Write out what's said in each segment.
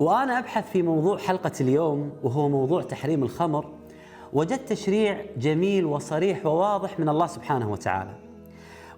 وأنا أبحث في موضوع حلقة اليوم وهو موضوع تحريم الخمر، وجدت تشريع جميل وصريح وواضح من الله سبحانه وتعالى.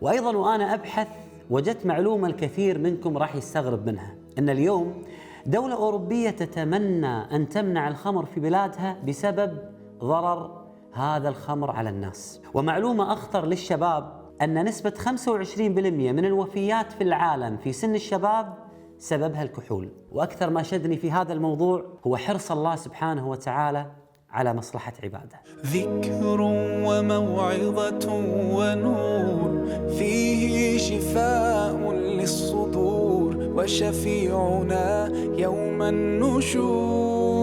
وأيضا وأنا أبحث وجدت معلومة الكثير منكم راح يستغرب منها، أن اليوم دولة أوروبية تتمنى أن تمنع الخمر في بلادها بسبب ضرر هذا الخمر على الناس. ومعلومة أخطر للشباب، أن نسبة 25% من الوفيات في العالم في سن الشباب سببها الكحول. وأكثر ما شدني في هذا الموضوع هو حرص الله سبحانه وتعالى على مصلحة عباده. ذكر وموعظة ونور، فيه شفاء للصدور، وشفيعنا يوم النشور.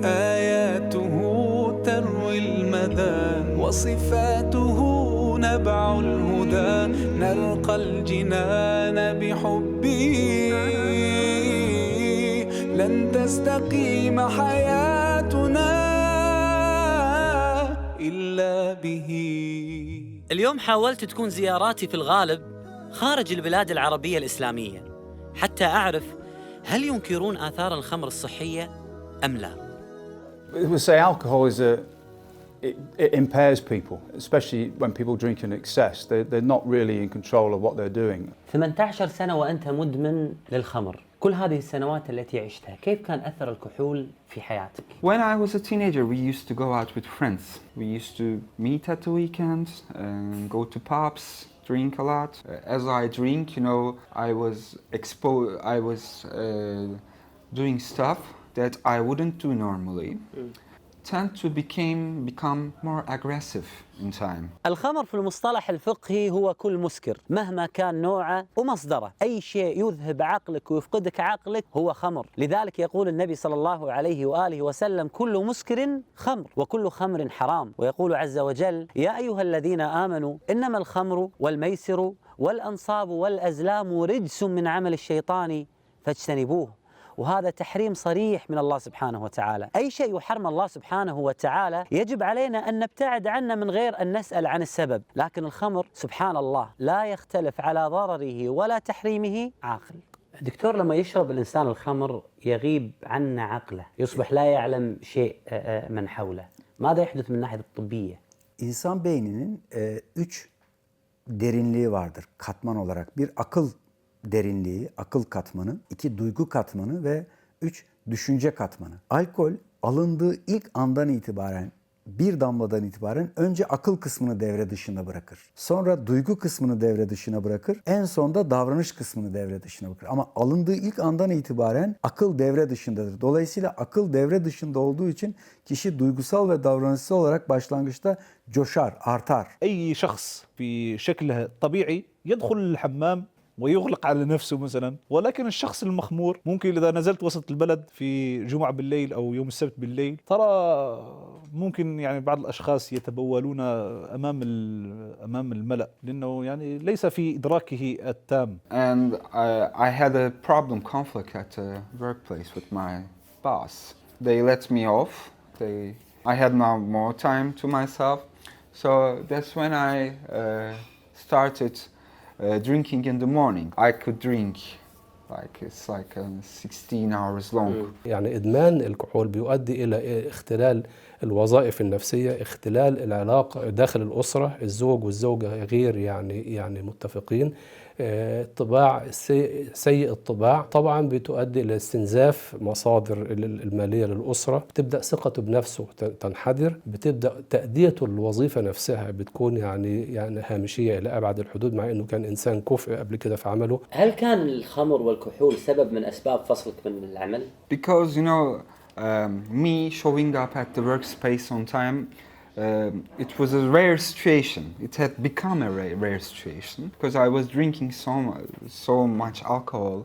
آياته تروي المدى، وصفاته نبع الهدى، نلقى الجنان بحبه، لن تستقيم حياتنا إلا به. اليوم حاولت تكون زياراتي في الغالب خارج البلاد العربية الإسلامية حتى أعرف هل ينكرون آثار الخمر الصحية أم لا. We say alcohol is it impairs people, especially when people drink in excess. They're not really in control of what they're doing. 18 سنة وأنت مدمن للخمر، كل هذه السنوات التي عشتها كيف كان أثر الكحول في حياتك؟ When I was a teenager, we used to go out with friends. We used to meet at the weekends and go to pubs, drink a lot. As I drink, I was doing stuff that I wouldn't do normally. Tend to become more aggressive in time. الخمر في المصطلح الفقهي هو كل مسكر مهما كان نوعه ومصدره، أي شيء يذهب عقلك ويفقدك عقلك هو خمر. لذلك يقول النبي صلى الله عليه وآله وسلم: كل مسكر خمر وكل خمر حرام. ويقول عز وجل: يا أيها الذين آمنوا إنما الخمر والميسر والأنصاب والأزلام رجس من عمل الشيطان فاجتنبوه. وهذا تحريم صريح من الله سبحانه وتعالى. أي شيء يحرم الله سبحانه وتعالى يجب علينا أن نبتعد عنه من غير أن نسأل عن السبب. لكن الخمر سبحان الله لا يختلف على ضرره ولا تحريمه عاقل. دكتور، لما يشرب الإنسان الخمر يغيب عنا عقله، يصبح لا يعلم شيء من حوله. ماذا يحدث من الناحية الطبية؟ İnsan beyninin 3 derinliği vardır katman olarak. Bir akıl derinliği, akıl katmanı, 2 duygu katmanı ve 3 düşünce katmanı. Alkol alındığı ilk andan itibaren, bir damladan itibaren önce akıl kısmını devre dışına bırakır. Sonra duygu kısmını devre dışına bırakır. En sonda davranış kısmını devre dışına bırakır. Ama alındığı ilk andan itibaren akıl devre dışındadır. Dolayısıyla akıl devre dışında olduğu için kişi duygusal ve davranışsal olarak başlangıçta coşar, artar. أي شخص في شكله الطبيعي يدخل الحمام ويغلق على نفسه مثلا، ولكن الشخص المخمور ممكن إذا نزلت وسط البلد في جمعة بالليل أو يوم السبت بالليل ترى ممكن بعض الأشخاص يتبولون أمام الملأ، لأنه ليس في إدراكه التام. And I had a conflict at the workplace with my boss. They let me off. I had now more time to myself. So that's when I started drinking in the morning. I could drink it's like 16 hours long. إدمان الكحول بيؤدي إلى اختلال الوظائف النفسية، اختلال العلاقة داخل الأسرة، الزوج والزوجة غير متفقين، الطباع سيء الطباع، طبعا بتؤدي إلى استنزاف مصادر المالية للأسرة، بتبدأ ثقته بنفسه تنحدر، بتبدأ تأديته الوظيفة نفسها بتكون هامشية إلى أبعد الحدود، مع إنه كان إنسان كفء قبل كده في عمله. هل كان الخمر والكحول سبب من أسباب فصلك من العمل؟ Because me showing up at the workspace on time, it was a rare situation. It had become a rare situation because I was drinking so much alcohol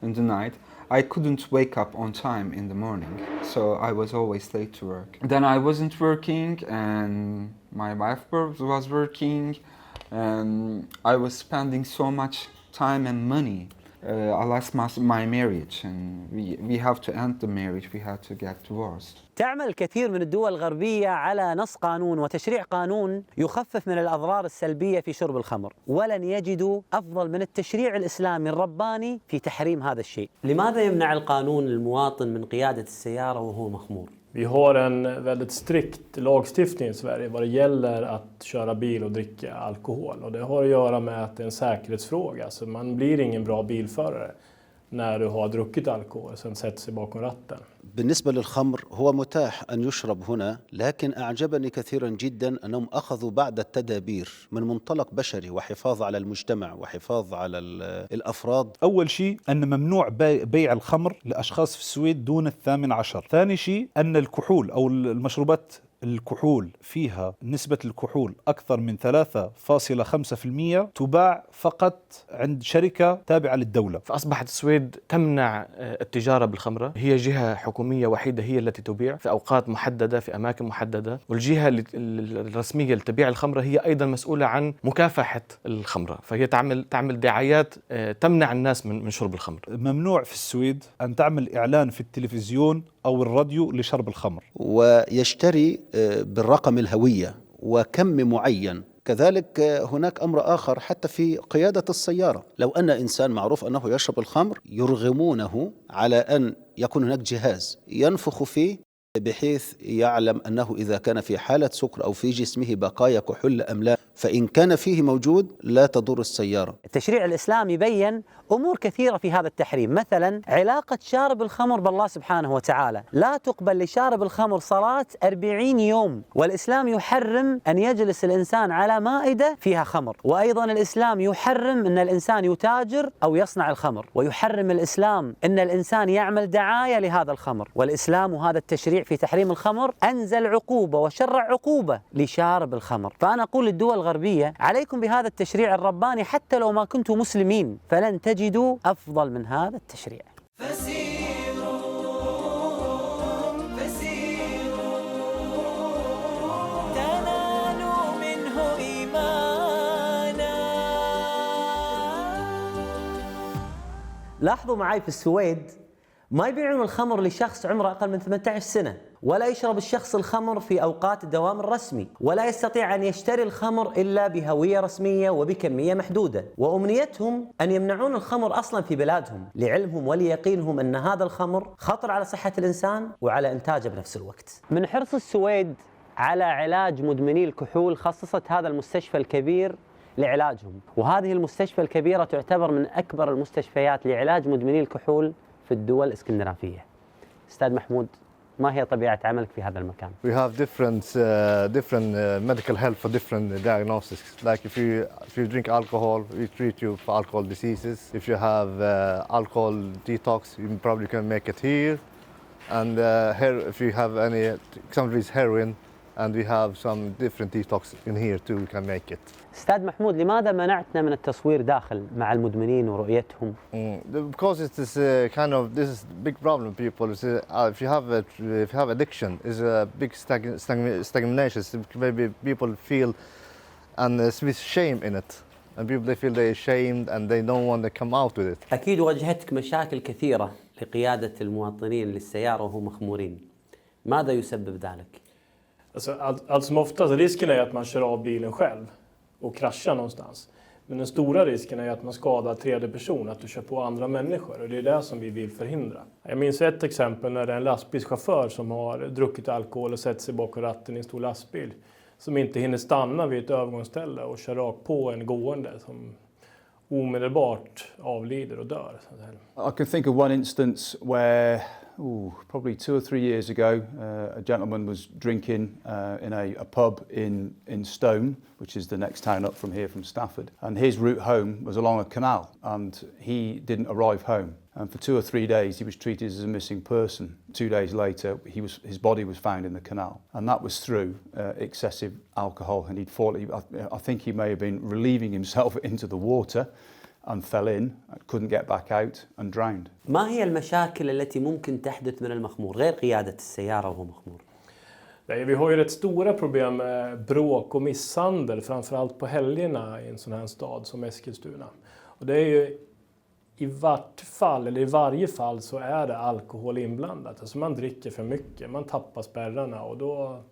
in the night. I couldn't wake up on time in the morning, so I was always late to work. Then I wasn't working and my wife was working, and I was spending so much time and money I lost my marriage, and we have to end the marriage. We have to get divorced. تعمل الكثير من الدول الغربية على نص قانون وتشريع قانون يخفف من الأضرار السلبية في شرب الخمر، ولن يجدوا أفضل من التشريع الإسلامي الرباني في تحريم هذا الشيء. لماذا يمنع القانون المواطن من قيادة السيارة وهو مخمور؟ Vi har en väldigt strikt lagstiftning i Sverige vad det gäller att köra bil och dricka alkohol. Och det har att göra med att det är en säkerhetsfråga. Så man blir ingen bra bilförare när du har druckit alkohol och sen sätter sig bakom ratten. بالنسبة للخمر هو متاح أن يشرب هنا، لكن أعجبني كثيرا جدا أنهم أخذوا بعد التدابير من منطلق بشري وحفاظ على المجتمع وحفاظ على الأفراد. أول شيء أن ممنوع بيع الخمر لأشخاص في السويد دون 18. ثاني شيء أن الكحول أو المشروبات الكحول فيها نسبة الكحول أكثر من 3.5% تباع فقط عند شركة تابعة للدولة. فأصبحت السويد تمنع التجارة بالخمرة، هي جهة حكومية وحيدة هي التي تبيع في أوقات محددة في أماكن محددة، والجهة الرسمية لتبيع الخمرة هي أيضا مسؤولة عن مكافحة الخمرة، فهي تعمل دعايات تمنع الناس من شرب الخمر. ممنوع في السويد أن تعمل إعلان في التلفزيون أو الراديو لشرب الخمر، ويشتري بالرقم الهوية وكم معين. كذلك هناك أمر آخر حتى في قيادة السيارة، لو أن إنسان معروف أنه يشرب الخمر يرغمونه على أن يكون هناك جهاز ينفخ فيه بحيث يعلم أنه إذا كان في حالة سكر أو في جسمه بقايا كحول أم لا، فإن كان فيه موجود لا تضر السيارة. التشريع الإسلامي بين أمور كثيرة في هذا التحريم، مثلا علاقة شارب الخمر بالله سبحانه وتعالى. لا تقبل لشارب الخمر صلاة 40 يوم، والإسلام يحرم أن يجلس الإنسان على مائدة فيها خمر، وأيضا الإسلام يحرم أن الإنسان يتاجر أو يصنع الخمر، ويحرم الإسلام أن الإنسان يعمل دعاية لهذا الخمر. والإسلام وهذا التشريع في تحريم الخمر أنزل عقوبة وشرع عقوبة لشارب الخمر. فأنا أقول للدول الغربية عليكم بهذا التشريع الرباني حتى لو ما كنتم مسلمين، فلن تجدوا أفضل من هذا التشريع. تنالوا منه إيمانا. لاحظوا معي في السويد ما يبيعون الخمر لشخص عمره أقل من 18 سنة، ولا يشرب الشخص الخمر في أوقات الدوام الرسمي، ولا يستطيع أن يشتري الخمر إلا بهوية رسمية وبكمية محدودة. وأمنيتهم أن يمنعون الخمر أصلا في بلادهم، لعلمهم وليقينهم أن هذا الخمر خطر على صحة الإنسان وعلى إنتاجه بنفس الوقت. من حرص السويد على علاج مدمني الكحول خصصت هذا المستشفى الكبير لعلاجهم، وهذه المستشفى الكبيرة تعتبر من أكبر المستشفيات لعلاج مدمني الكحول في الدول الإسكندنافية. أستاذ محمود، ما هي طبيعة عملك في هذا المكان؟ We have different medical help for different diagnoses. Like if you drink alcohol, we treat you for alcohol diseases. If you have alcohol detox, you probably can make it here. And here, if you have any, somebody's heroin, and we have some different detox in here too, we can make it. أستاذ محمود، لماذا منعتنا من التصوير داخل مع المدمنين ورؤيتهم؟ Because it is this is big problem. People, if you have addiction, is a big stagnation. Maybe people feel and with shame in it, and people they feel they're ashamed and they don't want to come out with it. أكيد واجهتك مشاكل كثيرة لقيادة المواطنين للسيارة وهم مخمورين. ماذا يسبب ذلك؟ Allt som oftast, risken är att man kör av bilen själv och kraschar någonstans. Men den stora risken är att man skadar tredje person, att du kör på andra människor, och det är det som vi vill förhindra. Jag minns ett exempel när det är en lastbilschaufför som har druckit alkohol och sätter sig bakom ratten i en stor lastbil, som inte hinner stanna vid ett övergångsställe och kör rakt på en gående som omedelbart avlider och dör. I can think of one instance where probably 2 or 3 years ago, a gentleman was drinking in a pub in Stone, which is the next town up from here from Stafford. And his route home was along a canal, and he didn't arrive home. And for 2 or 3 days, he was treated as a missing person. 2 days later, his body was found in the canal. And that was through excessive alcohol. And I think he may have been relieving himself into the water and fell in, couldn't get back out and drowned. ما هي المشاكل التي ممكن تحدث من المخمور غير قيادة السيارة وهو مخمور؟ Vi har ju rätt stora problem med bråk och misshandel, framförallt på helgerna i en sån här stad som Eskilstuna. Och det är ju i vart fall, eller i varje fall, så är det alkohol inblandat. Alltså man dricker för mycket, man tappar spärrarna och då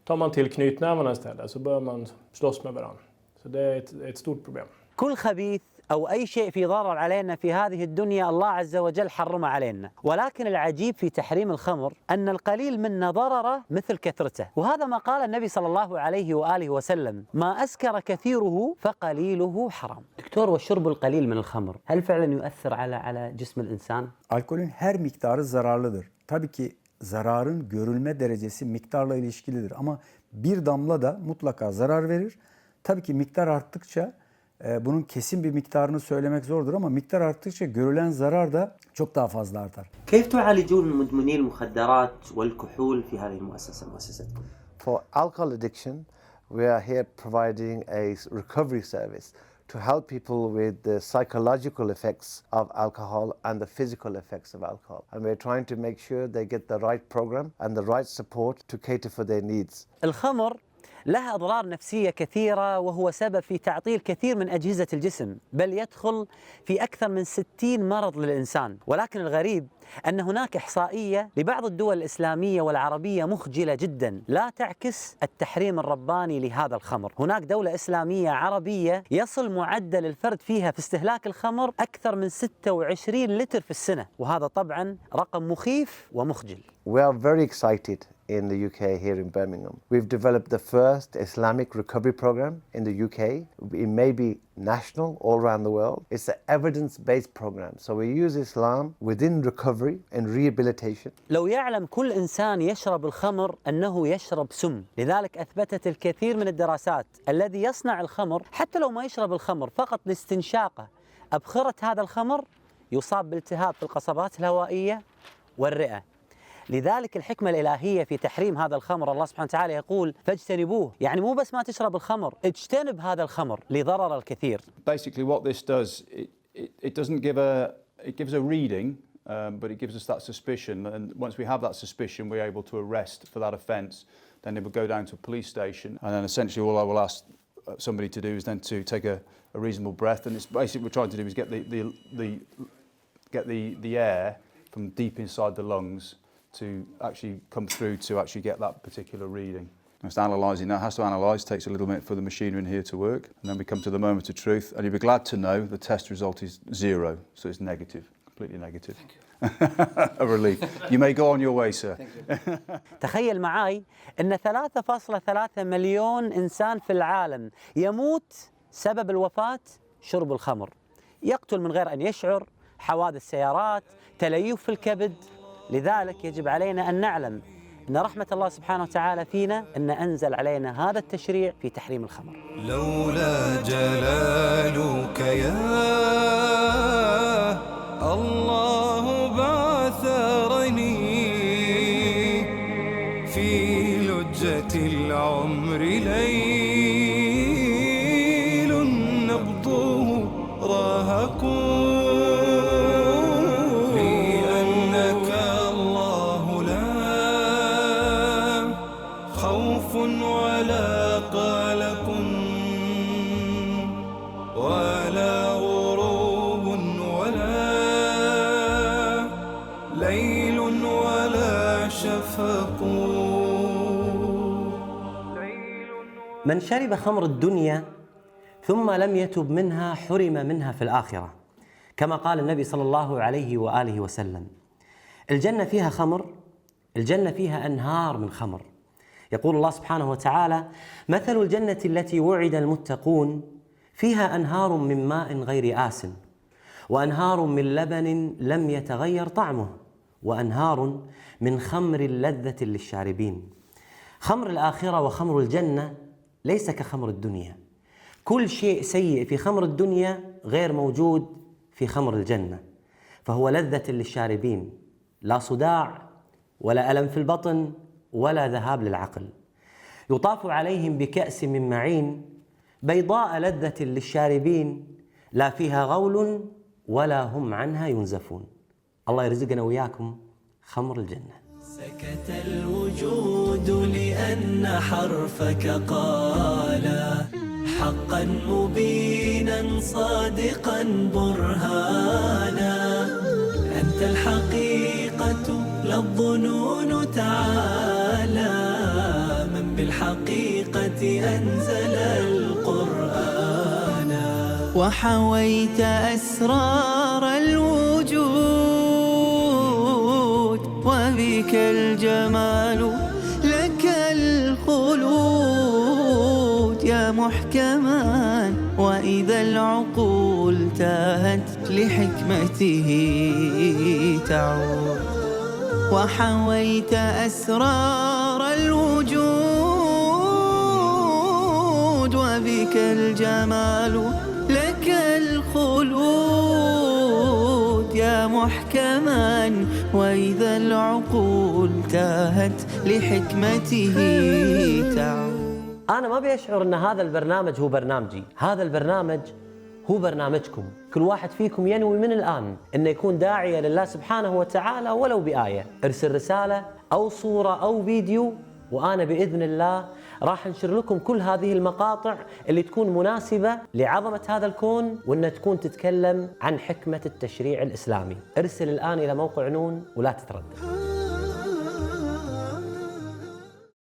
tar man till knytnävarna istället, så börjar man slåss med varandra. Så det är ett stort problem. كل خبيث أو أي شيء في ضرر علينا في هذه الدنيا الله عز وجل حرمه علينا، ولكن العجيب في تحريم الخمر أن القليل منه ضرره مثل كثرته، وهذا ما قال النبي صلى الله عليه وآله وسلم: ما أسكر كثيره فقليله حرام. دكتور، والشرب القليل من الخمر هل فعلا يؤثر على جسم الإنسان؟ Alkolün her miktarı zararlıdır. Tabii ki zararın görülme derecesi miktarla ilişkilidir ama bir damla da mutlaka zarar verir. Tabii ki miktar arttıkça bunun kesin bir miktarını söylemek zordur ama miktar arttıkça görülen zarar da çok daha fazla artar. كيف تعالجون مدمني المخدرات والكحول في هذه المؤسسة مؤسستكم؟ For alcohol addiction, we are here providing a recovery service to help people with the psychological effects of alcohol and the physical effects of alcohol. And we're trying to make sure they get the right program and the right support to cater for their needs. الخمر لها أضرار نفسية كثيرة وهو سبب في تعطيل كثير من أجهزة الجسم، بل يدخل في أكثر من 60 مرض للإنسان. ولكن الغريب أن هناك إحصائية لبعض الدول الإسلامية والعربية مخجلة جدا لا تعكس التحريم الرباني لهذا الخمر. هناك دولة إسلامية عربية يصل معدل الفرد فيها في استهلاك الخمر أكثر من 26 لتر في السنة، وهذا طبعا رقم مخيف ومخجل. We are very excited in the UK here in Birmingham. We've developed the first Islamic recovery program in the UK. It may be national all around the world. It's an evidence-based program. So we use Islam within recovery and rehabilitation. لو يعلم كل إنسان يشرب الخمر أنه يشرب سم، لذلك أثبتت الكثير من الدراسات الذي يصنع الخمر حتى لو ما يشرب الخمر فقط لاستنشاقه أبخرة هذا الخمر يصاب بالتهاب في القصبات الهوائية والرئة. لذلك الحكمة الإلهية في تحريم هذا الخمر، الله سبحانه وتعالى يقول: فاجتنبوه، يعني مو بس ما تشرب الخمر، اجتنب هذا الخمر لضرر الكثير. Basically what this does, it doesn't give it gives a reading, but it gives us that suspicion, and once we have that suspicion we're able to arrest for that offence. Then it will go down to a police station, and then essentially all I will ask somebody to do is then to take a reasonable breath, and it's basically what we're trying to do is get the air from deep inside the lungs to actually come through to actually get that particular reading. Just analysing that, has to analyse, takes a little bit for the machinery in here to work, and then we come to the moment of truth, and you'll be glad to know the test result is 0, so it's negative, completely negative. Thank you. A relief. You may go on your way, sir. تخيل معاي أن 3.3 مليون إنسان في العالم يموت سبب الوفاة شرب الخمر، يقتل من غير أن يشعر، حوادث سيارات، تليف في الكبد. لذلك يجب علينا أن نعلم أن رحمة الله سبحانه وتعالى فينا أن أنزل علينا هذا التشريع في تحريم الخمر. لولا جلالك يا الله بعثرني في لجة العمر ليل نبضه راهق من شرب خمر الدنيا ثم لم يتب منها حرم منها في الآخرة، كما قال النبي صلى الله عليه وآله وسلم: الجنة فيها خمر، الجنة فيها أنهار من خمر. يقول الله سبحانه وتعالى: مثل الجنة التي وعد المتقون فيها أنهار من ماء غير آسن، وأنهار من لبن لم يتغير طعمه، وأنهار من خمر لذة للشاربين. خمر الآخرة وخمر الجنة ليس كخمر الدنيا. كل شيء سيء في خمر الدنيا غير موجود في خمر الجنة، فهو لذة للشاربين، لا صداع ولا ألم في البطن ولا ذهاب للعقل. يطاف عليهم بكأس من معين بيضاء لذة للشاربين لا فيها غول ولا هم عنها ينزفون. الله يرزقنا وياكم خمر الجنة. سكت الوجود لأن حرفك قال حقا مبينا صادقا برهانا. أنت الحقيقة لا الظنون تعالى، من بالحقيقة أنزل القرآن. وحويت أسرار الوجود، وبك الجمال لك الخلود. يا محكما وإذا العقول تاهت لحكمته تعود. وحويت أسرار الوجود، وبك الجمال لك الخلود. يا محكما وإذا العقول تاهت لحكمته تعود. أنا ما بيشعر أن هذا البرنامج هو برنامجي، هذا البرنامج هو برنامجكم. كل واحد فيكم ينوي من الآن أنه يكون داعية لله سبحانه وتعالى ولو بآية. ارسل رسالة أو صورة أو فيديو، وأنا بإذن الله راح انشر لكم كل هذه المقاطع اللي تكون مناسبة لعظمة هذا الكون، وأنها تكون تتكلم عن حكمة التشريع الإسلامي. ارسل الآن إلى موقع نون ولا تتردد.